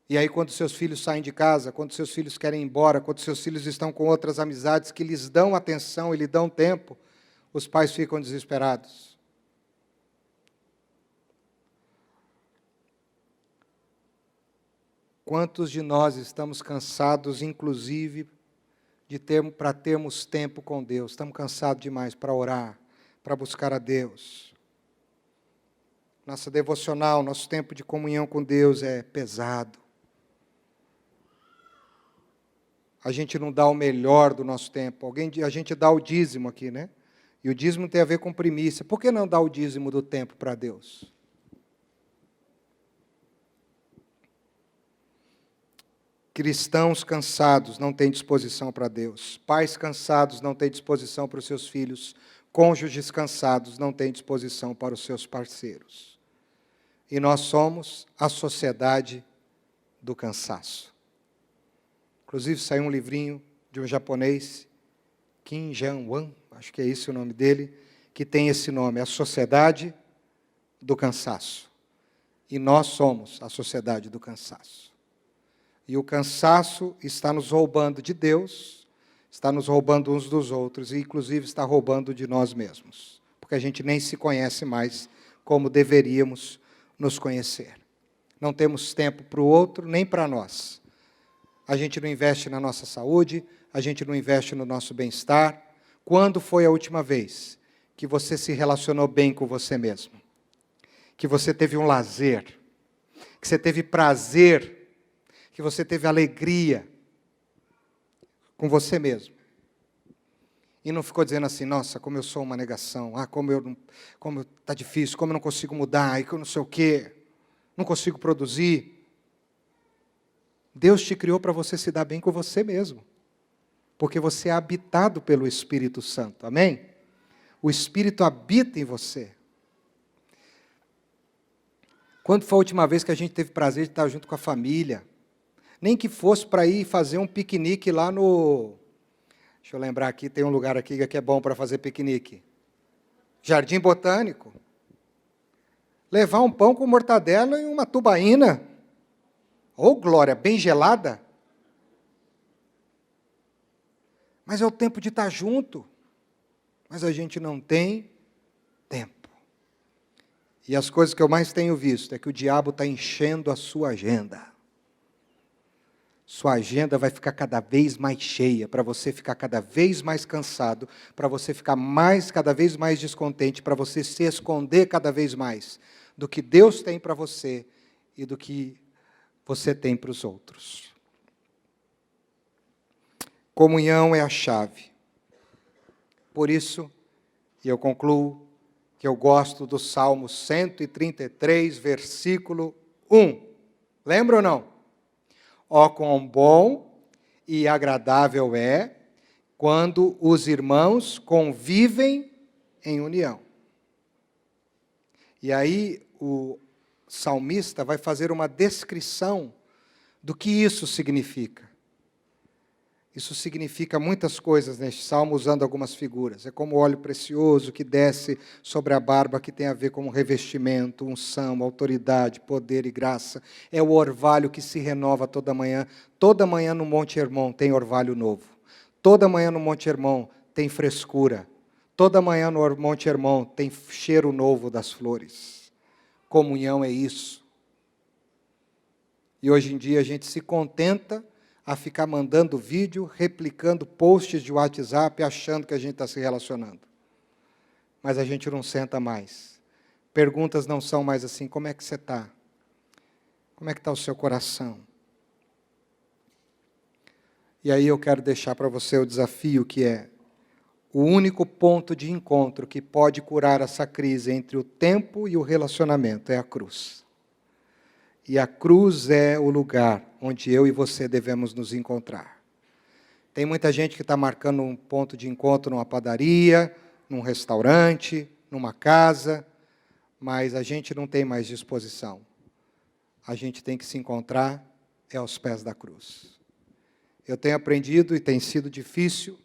E aí quando seus filhos saem de casa, quando seus filhos querem ir embora, quando seus filhos estão com outras amizades que lhes dão atenção e lhe dão tempo, os pais ficam desesperados. Quantos de nós estamos cansados, inclusive, para termos tempo com Deus? Estamos cansados demais para orar, para buscar a Deus. Nossa devocional, nosso tempo de comunhão com Deus é pesado. A gente não dá o melhor do nosso tempo. A gente dá o dízimo aqui, né? E o dízimo tem a ver com primícia. Por que não dar o dízimo do tempo para Deus? Cristãos cansados não têm disposição para Deus. Pais cansados não têm disposição para os seus filhos. Cônjuges cansados não têm disposição para os seus parceiros. E nós somos a sociedade do cansaço. Inclusive saiu um livrinho de um japonês, Kim Jan-wan, acho que é esse o nome dele, que tem esse nome, a sociedade do cansaço. E nós somos a sociedade do cansaço. E o cansaço está nos roubando de Deus, está nos roubando uns dos outros, e inclusive está roubando de nós mesmos, porque a gente nem se conhece mais como deveríamos nos conhecer. Não temos tempo para o outro, nem para nós. A gente não investe na nossa saúde, a gente não investe no nosso bem-estar. Quando foi a última vez que você se relacionou bem com você mesmo? que você teve um lazer, que você teve prazer, que você teve alegria com você mesmo. E não ficou dizendo assim, nossa, como eu sou uma negação, como está difícil, como eu não consigo mudar, e que eu não sei o quê, não consigo produzir. Deus te criou para você se dar bem com você mesmo, porque você é habitado pelo Espírito Santo, amém? O Espírito habita em você. Quando foi a última vez que a gente teve prazer de estar junto com a família? Nem que fosse para ir fazer um piquenique lá no... Deixa eu lembrar aqui, tem um lugar aqui que é bom para fazer piquenique. Jardim Botânico. Levar um pão com mortadela e uma tubaína. Ô, glória, bem gelada. Mas é o tempo de estar junto. Mas a gente não tem tempo. E as coisas que eu mais tenho visto é que o diabo está enchendo a sua agenda. Sua agenda vai ficar cada vez mais cheia, para você ficar cada vez mais cansado, para você ficar cada vez mais descontente, para você se esconder cada vez mais do que Deus tem para você e do que você tem para os outros. Comunhão é a chave. Por isso, e eu concluo, que eu gosto do Salmo 133, versículo 1. Lembra ou não? Ó, quão bom e agradável é quando os irmãos convivem em união. E aí o salmista vai fazer uma descrição do que isso significa. Isso significa muitas coisas neste salmo, usando algumas figuras. É como o óleo precioso que desce sobre a barba, que tem a ver com revestimento, unção, autoridade, poder e graça. É o orvalho que se renova toda manhã. Toda manhã no Monte Hermon tem orvalho novo. Toda manhã no Monte Hermon tem frescura. Toda manhã no Monte Hermon tem cheiro novo das flores. Comunhão é isso. E hoje em dia a gente se contenta a ficar mandando vídeo, replicando posts de WhatsApp, achando que a gente está se relacionando. Mas a gente não senta mais. Perguntas não são mais assim, como é que você está? Como é que está o seu coração? E aí eu quero deixar para você o desafio que é o único ponto de encontro que pode curar essa crise entre o tempo e o relacionamento é a cruz. E a cruz é o lugar onde eu e você devemos nos encontrar. Tem muita gente que está marcando um ponto de encontro numa padaria, num restaurante, numa casa, mas a gente não tem mais disposição. A gente tem que se encontrar aos pés da cruz. Eu tenho aprendido e tem sido difícil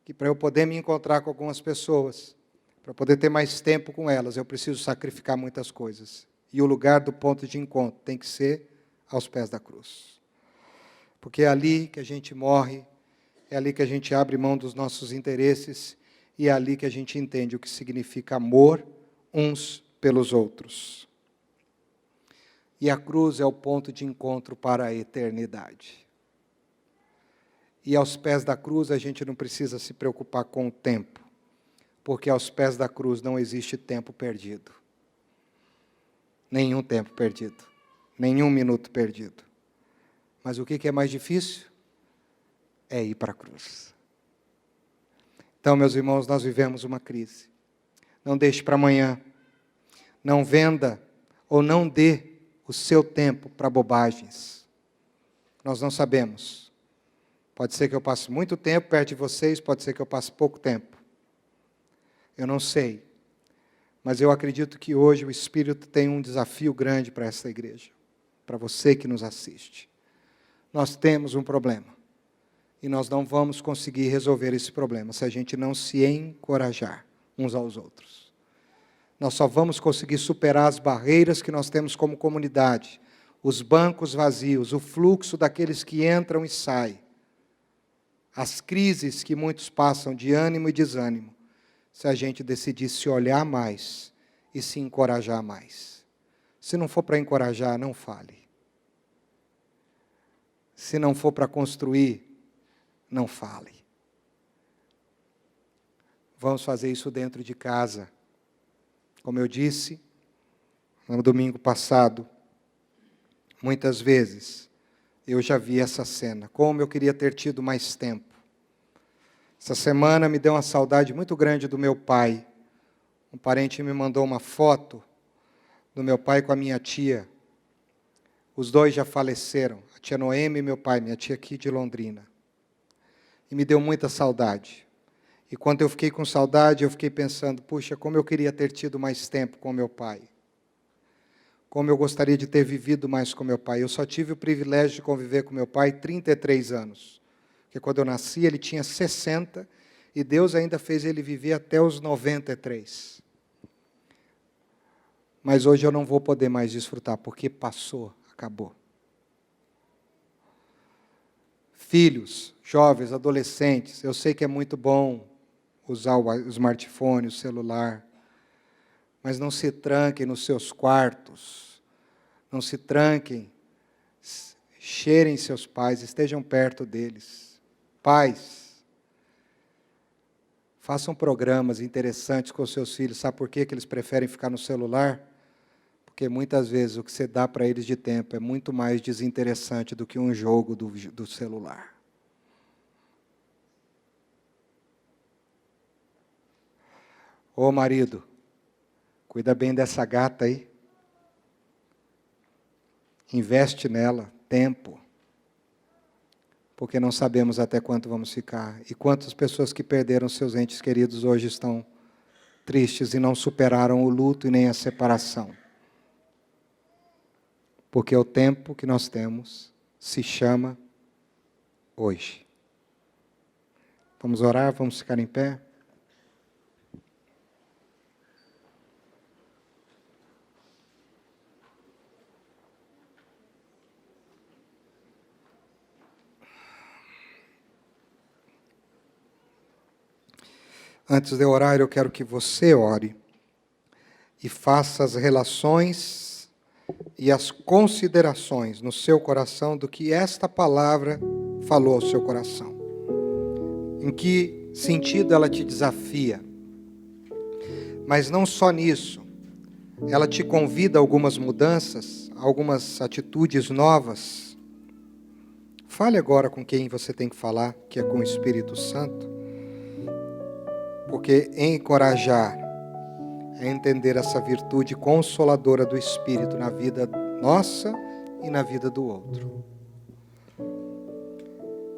que para eu poder me encontrar com algumas pessoas, para poder ter mais tempo com elas, eu preciso sacrificar muitas coisas. E o lugar do ponto de encontro tem que ser aos pés da cruz. Porque é ali que a gente morre, é ali que a gente abre mão dos nossos interesses, e é ali que a gente entende o que significa amor uns pelos outros. E a cruz é o ponto de encontro para a eternidade. E aos pés da cruz a gente não precisa se preocupar com o tempo, porque aos pés da cruz não existe tempo perdido. Nenhum tempo perdido, nenhum minuto perdido. Mas o que é mais difícil? É ir para a cruz. Então, meus irmãos, nós vivemos uma crise. Não deixe para amanhã. Não venda ou não dê o seu tempo para bobagens. Nós não sabemos. Pode ser que eu passe muito tempo perto de vocês, pode ser que eu passe pouco tempo. Eu não sei. Mas eu acredito que hoje o Espírito tem um desafio grande para essa igreja, para você que nos assiste. Nós temos um problema, e nós não vamos conseguir resolver esse problema se a gente não se encorajar uns aos outros. Nós só vamos conseguir superar as barreiras que nós temos como comunidade, os bancos vazios, o fluxo daqueles que entram e saem, as crises que muitos passam de ânimo e desânimo, se a gente decidir se olhar mais e se encorajar mais. Se não for para encorajar, não fale. Se não for para construir, não fale. Vamos fazer isso dentro de casa. Como eu disse, no domingo passado, muitas vezes, eu já vi essa cena. Como eu queria ter tido mais tempo. Essa semana me deu uma saudade muito grande do meu pai. Um parente me mandou uma foto do meu pai com a minha tia. Os dois já faleceram, a tia Noemi e meu pai, minha tia aqui de Londrina. E me deu muita saudade. E quando eu fiquei com saudade, eu fiquei pensando, puxa, como eu queria ter tido mais tempo com meu pai. Como eu gostaria de ter vivido mais com meu pai. Eu só tive o privilégio de conviver com meu pai 33 anos. Porque quando eu nasci, ele tinha 60, e Deus ainda fez ele viver até os 93. Mas hoje eu não vou poder mais desfrutar, porque passou, acabou. Filhos, jovens, adolescentes, eu sei que é muito bom usar o smartphone, o celular, mas não se tranquem nos seus quartos, não se tranquem, cheirem seus pais, estejam perto deles. Pais, façam programas interessantes com os seus filhos. Sabe por que eles preferem ficar no celular? Porque muitas vezes o que você dá para eles de tempo é muito mais desinteressante do que um jogo do celular. Ô marido, cuida bem dessa gata aí. Investe nela, tempo. Porque não sabemos até quanto vamos ficar. E quantas pessoas que perderam seus entes queridos hoje estão tristes e não superaram o luto e nem a separação. Porque o tempo que nós temos se chama hoje. Vamos orar, vamos ficar em pé? Antes de orar, eu quero que você ore e faça as relações e as considerações no seu coração do que esta palavra falou ao seu coração. Em que sentido ela te desafia. Mas não só nisso, ela te convida a algumas mudanças, a algumas atitudes novas. Fale agora com quem você tem que falar, que é com o Espírito Santo. Porque encorajar é entender essa virtude consoladora do Espírito na vida nossa e na vida do outro.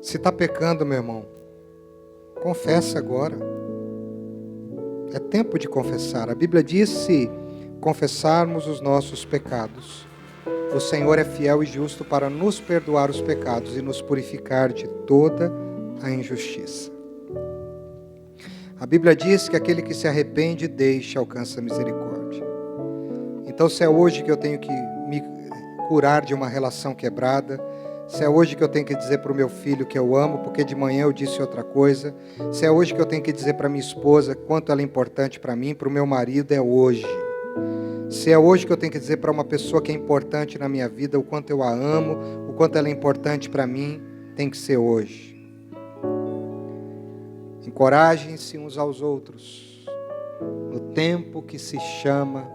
Se está pecando, meu irmão, confessa agora. É tempo de confessar. A Bíblia diz: se confessarmos os nossos pecados, o Senhor é fiel e justo para nos perdoar os pecados e nos purificar de toda a injustiça. A Bíblia diz que aquele que se arrepende deixa, alcança a misericórdia. Então, se é hoje que eu tenho que me curar de uma relação quebrada, se é hoje que eu tenho que dizer para o meu filho que eu amo, porque de manhã eu disse outra coisa, se é hoje que eu tenho que dizer para minha esposa quanto ela é importante para mim, para o meu marido, é hoje. Se é hoje que eu tenho que dizer para uma pessoa que é importante na minha vida, o quanto eu a amo, o quanto ela é importante para mim, tem que ser hoje. Encorajem-se uns aos outros, no tempo que se chama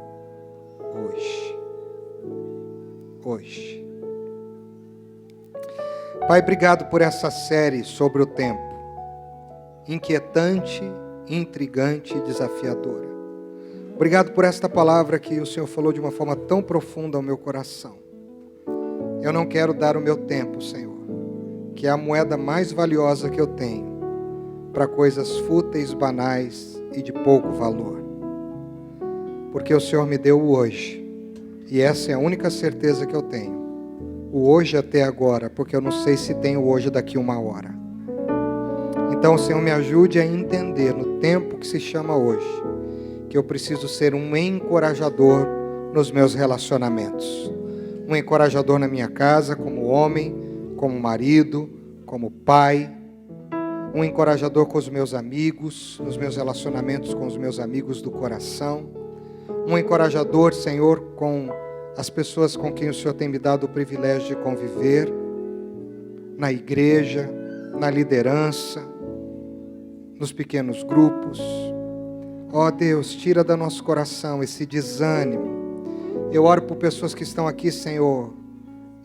hoje. Hoje. Pai, obrigado por essa série sobre o tempo. Inquietante, intrigante e desafiadora. Obrigado por esta palavra que o Senhor falou de uma forma tão profunda ao meu coração. Eu não quero dar o meu tempo, Senhor, que é a moeda mais valiosa que eu tenho, para coisas fúteis, banais e de pouco valor. Porque o Senhor me deu o hoje, e essa é a única certeza que eu tenho. O hoje até agora, porque eu não sei se tenho hoje daqui uma hora. Então, Senhor, me ajude a entender no tempo que se chama hoje, que eu preciso ser um encorajador nos meus relacionamentos. Um encorajador na minha casa, como homem, como marido, como pai. Um encorajador com os meus amigos, nos meus relacionamentos com os meus amigos do coração. Um encorajador, Senhor, com as pessoas com quem o Senhor tem me dado o privilégio de conviver, na igreja, na liderança, nos pequenos grupos. Ó Deus, tira do nosso coração esse desânimo, Eu oro por pessoas que estão aqui, Senhor,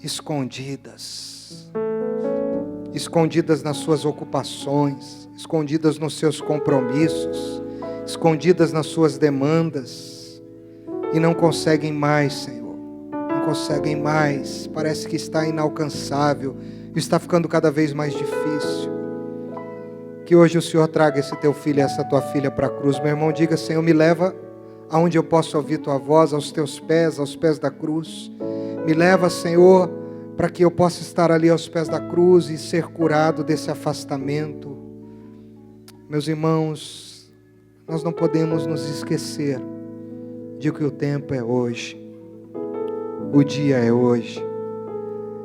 escondidas. Escondidas nas suas ocupações, escondidas nos seus compromissos, escondidas nas suas demandas, e não conseguem mais, Senhor, não conseguem mais, parece que está inalcançável, está ficando cada vez mais difícil. Que hoje o Senhor traga esse teu filho e essa tua filha para a cruz. Meu irmão, diga: Senhor, me leva aonde eu posso ouvir tua voz, aos teus pés, aos pés da cruz. Me leva, Senhor, para que eu possa estar ali aos pés da cruz e ser curado desse afastamento. Meus irmãos, nós não podemos nos esquecer de que o tempo é hoje, o dia é hoje,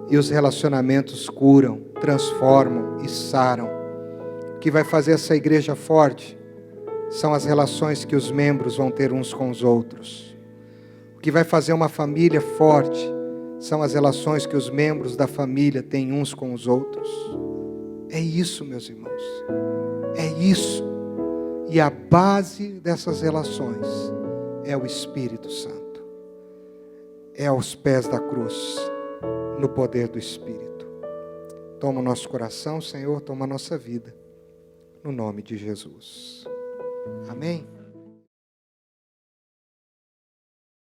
e os relacionamentos curam, transformam e saram. O que vai fazer essa igreja forte são as relações que os membros vão ter uns com os outros. O que vai fazer uma família forte são as relações que os membros da família têm uns com os outros. É isso, meus irmãos. É isso. E a base dessas relações é o Espírito Santo. É aos pés da cruz, no poder do Espírito. Toma o nosso coração, Senhor, toma a nossa vida. No nome de Jesus. Amém?